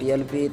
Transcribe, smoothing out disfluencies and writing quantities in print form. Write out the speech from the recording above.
TLP